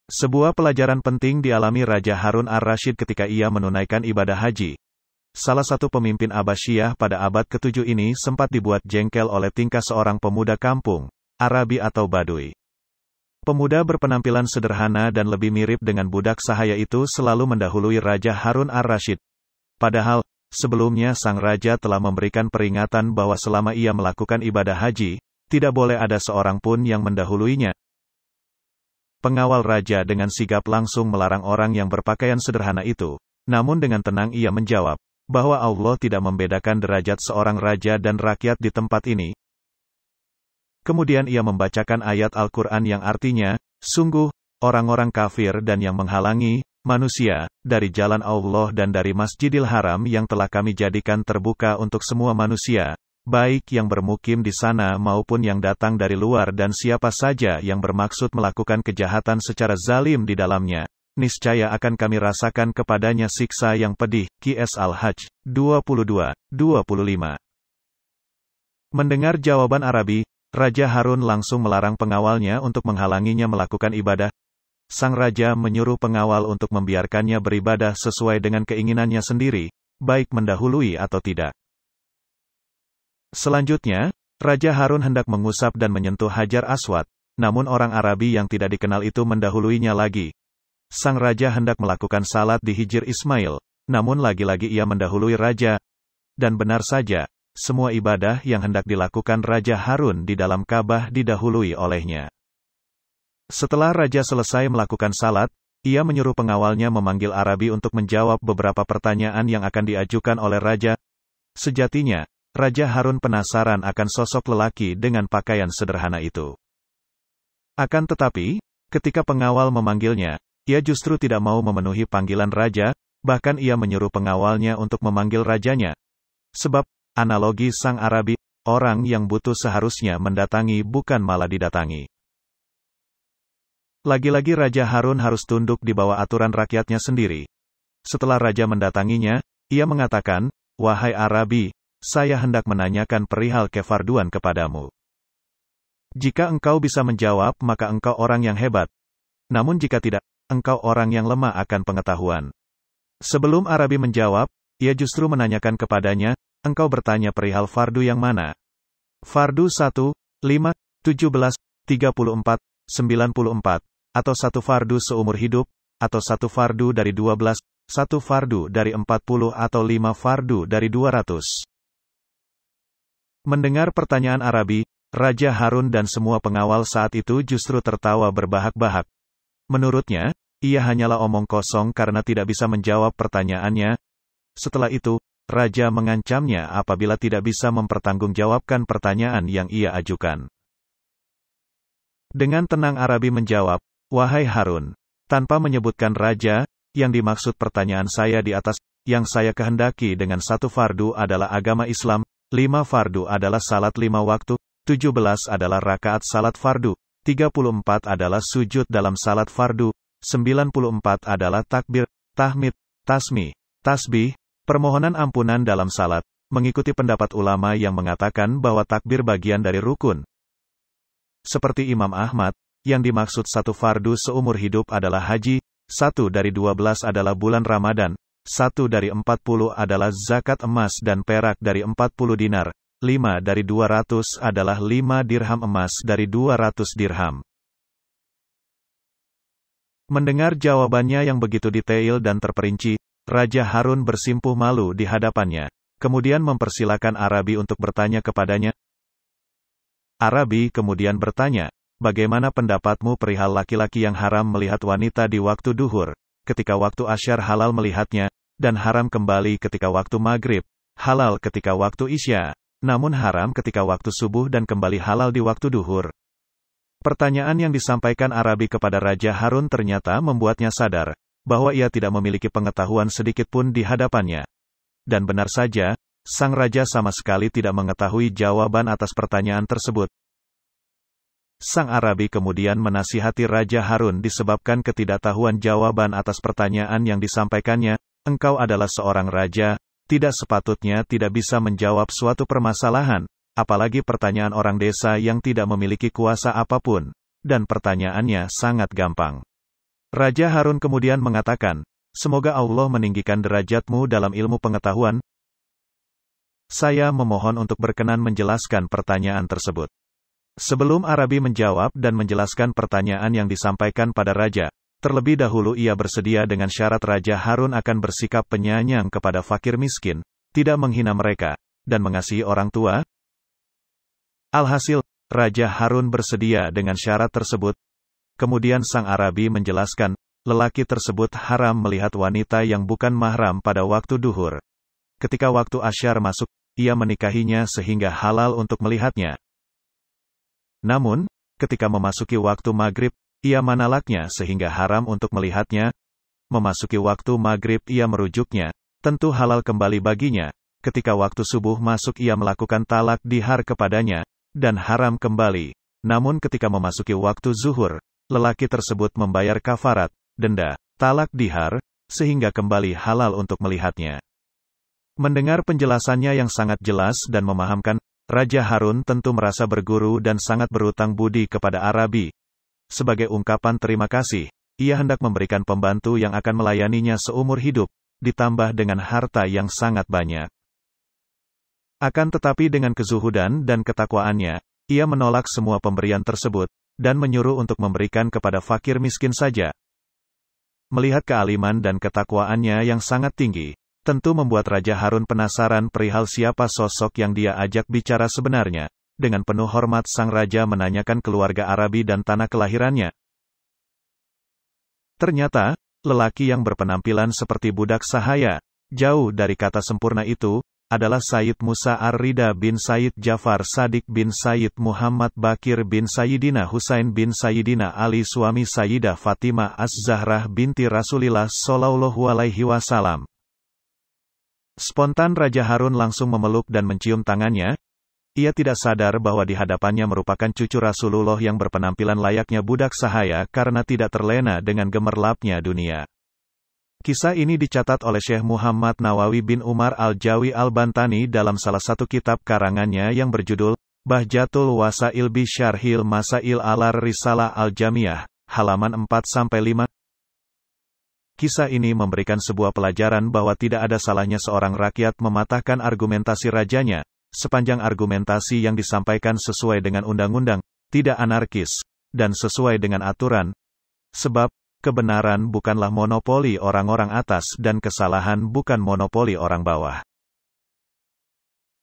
Sebuah pelajaran penting dialami Raja Harun ar-Rasyid ketika ia menunaikan ibadah haji. Salah satu pemimpin Abbasiyah pada abad ke-7 ini sempat dibuat jengkel oleh tingkah seorang pemuda kampung, Arabi atau Badui. Pemuda berpenampilan sederhana dan lebih mirip dengan budak sahaya itu selalu mendahului Raja Harun ar-Rasyid. Padahal, sebelumnya sang raja telah memberikan peringatan bahwa selama ia melakukan ibadah haji, tidak boleh ada seorang pun yang mendahuluinya. Pengawal raja dengan sigap langsung melarang orang yang berpakaian sederhana itu. Namun dengan tenang ia menjawab, bahwa Allah tidak membedakan derajat seorang raja dan rakyat di tempat ini. Kemudian ia membacakan ayat Al-Quran yang artinya, sungguh, orang-orang kafir dan yang menghalangi manusia dari jalan Allah dan dari Masjidil Haram yang telah kami jadikan terbuka untuk semua manusia, baik yang bermukim di sana maupun yang datang dari luar, dan siapa saja yang bermaksud melakukan kejahatan secara zalim di dalamnya, niscaya akan kami rasakan kepadanya siksa yang pedih. Qs Al-Hajj 22-25. Mendengar jawaban Arabi, Raja Harun langsung melarang pengawalnya untuk menghalanginya melakukan ibadah. Sang raja menyuruh pengawal untuk membiarkannya beribadah sesuai dengan keinginannya sendiri, baik mendahului atau tidak. Selanjutnya, Raja Harun hendak mengusap dan menyentuh Hajar Aswad, namun orang Arabi yang tidak dikenal itu mendahuluinya lagi. Sang raja hendak melakukan salat di Hijr Ismail, namun lagi-lagi ia mendahului raja. Dan benar saja, semua ibadah yang hendak dilakukan Raja Harun di dalam Ka'bah didahului olehnya. Setelah raja selesai melakukan salat, ia menyuruh pengawalnya memanggil Arabi untuk menjawab beberapa pertanyaan yang akan diajukan oleh raja. Sejatinya, Raja Harun penasaran akan sosok lelaki dengan pakaian sederhana itu. Akan tetapi, ketika pengawal memanggilnya, ia justru tidak mau memenuhi panggilan raja, bahkan ia menyuruh pengawalnya untuk memanggil rajanya. Sebab, analogi sang Arabi, orang yang butuh seharusnya mendatangi bukan malah didatangi. Lagi-lagi Raja Harun harus tunduk di bawah aturan rakyatnya sendiri. Setelah raja mendatanginya, ia mengatakan, "Wahai Arabi, saya hendak menanyakan perihal kefarduan kepadamu. Jika engkau bisa menjawab, maka engkau orang yang hebat. Namun jika tidak, engkau orang yang lemah akan pengetahuan." Sebelum Arabi menjawab, ia justru menanyakan kepadanya, "Engkau bertanya perihal fardu yang mana? Fardu 1, 5, 17, 34, 94, atau satu fardu seumur hidup, atau satu fardu dari 12, satu fardu dari 40 atau 5 fardu dari 200? Mendengar pertanyaan Arabi, Raja Harun dan semua pengawal saat itu justru tertawa berbahak-bahak. Menurutnya, ia hanyalah omong kosong karena tidak bisa menjawab pertanyaannya. Setelah itu, raja mengancamnya apabila tidak bisa mempertanggungjawabkan pertanyaan yang ia ajukan. Dengan tenang Arabi menjawab, "Wahai Harun, tanpa menyebutkan raja, yang dimaksud pertanyaan saya di atas, yang saya kehendaki dengan satu fardu adalah agama Islam, 5 fardu adalah salat 5 waktu, 17 adalah rakaat salat fardu, 34 adalah sujud dalam salat fardu, 94 adalah takbir, tahmid, tasmih, tasbih, permohonan ampunan dalam salat, mengikuti pendapat ulama yang mengatakan bahwa takbir bagian dari rukun." Seperti Imam Ahmad, yang dimaksud satu fardu seumur hidup adalah haji, 1 dari 12 adalah bulan Ramadan, 1 dari 40 adalah zakat emas dan perak dari 40 dinar, 5 dari 200 adalah 5 dirham emas dari 200 dirham. Mendengar jawabannya yang begitu detail dan terperinci, Raja Harun bersimpuh malu di hadapannya, kemudian mempersilakan Arabi untuk bertanya kepadanya. Arabi kemudian bertanya, "Bagaimana pendapatmu perihal laki-laki yang haram melihat wanita di waktu duhur, ketika waktu asyar halal melihatnya, dan haram kembali ketika waktu maghrib, halal ketika waktu isya, namun haram ketika waktu subuh dan kembali halal di waktu duhur?" Pertanyaan yang disampaikan Arabi kepada Raja Harun ternyata membuatnya sadar, bahwa ia tidak memiliki pengetahuan sedikit pun di hadapannya. Dan benar saja, sang raja sama sekali tidak mengetahui jawaban atas pertanyaan tersebut. Sang Arabi kemudian menasihati Raja Harun disebabkan ketidaktahuan jawaban atas pertanyaan yang disampaikannya. "Engkau adalah seorang raja, tidak sepatutnya tidak bisa menjawab suatu permasalahan, apalagi pertanyaan orang desa yang tidak memiliki kuasa apapun, dan pertanyaannya sangat gampang. Raja Harun kemudian mengatakan, "Semoga Allah meninggikan derajatmu dalam ilmu pengetahuan. Saya memohon untuk berkenan menjelaskan pertanyaan tersebut." Sebelum Arabi menjawab dan menjelaskan pertanyaan yang disampaikan pada raja, terlebih dahulu ia bersedia dengan syarat Raja Harun akan bersikap penyayang kepada fakir miskin, tidak menghina mereka, dan mengasihi orang tua. Alhasil, Raja Harun bersedia dengan syarat tersebut. Kemudian sang Arabi menjelaskan, lelaki tersebut haram melihat wanita yang bukan mahram pada waktu duhur. Ketika waktu asyar masuk, ia menikahinya sehingga halal untuk melihatnya. Namun, ketika memasuki waktu maghrib, ia menalaknya sehingga haram untuk melihatnya. Memasuki waktu maghrib ia merujuknya, tentu halal kembali baginya. Ketika waktu subuh masuk ia melakukan talak dihar kepadanya, dan haram kembali. Namun ketika memasuki waktu zuhur, lelaki tersebut membayar kafarat, denda, talak dihar, sehingga kembali halal untuk melihatnya. Mendengar penjelasannya yang sangat jelas dan memahamkan, Raja Harun tentu merasa berguru dan sangat berutang budi kepada Arabi. Sebagai ungkapan terima kasih, ia hendak memberikan pembantu yang akan melayaninya seumur hidup, ditambah dengan harta yang sangat banyak. Akan tetapi dengan kezuhudan dan ketakwaannya, ia menolak semua pemberian tersebut, dan menyuruh untuk memberikan kepada fakir miskin saja. Melihat kealiman dan ketakwaannya yang sangat tinggi, tentu membuat Raja Harun penasaran perihal siapa sosok yang dia ajak bicara sebenarnya. Dengan penuh hormat sang raja menanyakan keluarga Arabi dan tanah kelahirannya. Ternyata, lelaki yang berpenampilan seperti budak sahaya, jauh dari kata sempurna itu, adalah Sayyid Musa Ar-Rida bin Sayyid Jafar Sadiq bin Sayyid Muhammad Bakir bin Sayyidina Husain bin Sayyidina Ali suami Sayyidah Fatimah Az-Zahrah binti Rasulillah Shallallahu Alaihi Wasallam. Spontan Raja Harun langsung memeluk dan mencium tangannya. Ia tidak sadar bahwa di hadapannya merupakan cucu Rasulullah yang berpenampilan layaknya budak sahaya karena tidak terlena dengan gemerlapnya dunia. Kisah ini dicatat oleh Syekh Muhammad Nawawi bin Umar Al-Jawi Al-Bantani dalam salah satu kitab karangannya yang berjudul Bahjatul Wasail bi Syarhil Masail Alar Risalah Al-Jamiyah, halaman 4-5. Kisah ini memberikan sebuah pelajaran bahwa tidak ada salahnya seorang rakyat mematahkan argumentasi rajanya, sepanjang argumentasi yang disampaikan sesuai dengan undang-undang, tidak anarkis, dan sesuai dengan aturan. Sebab, kebenaran bukanlah monopoli orang-orang atas dan kesalahan bukan monopoli orang bawah.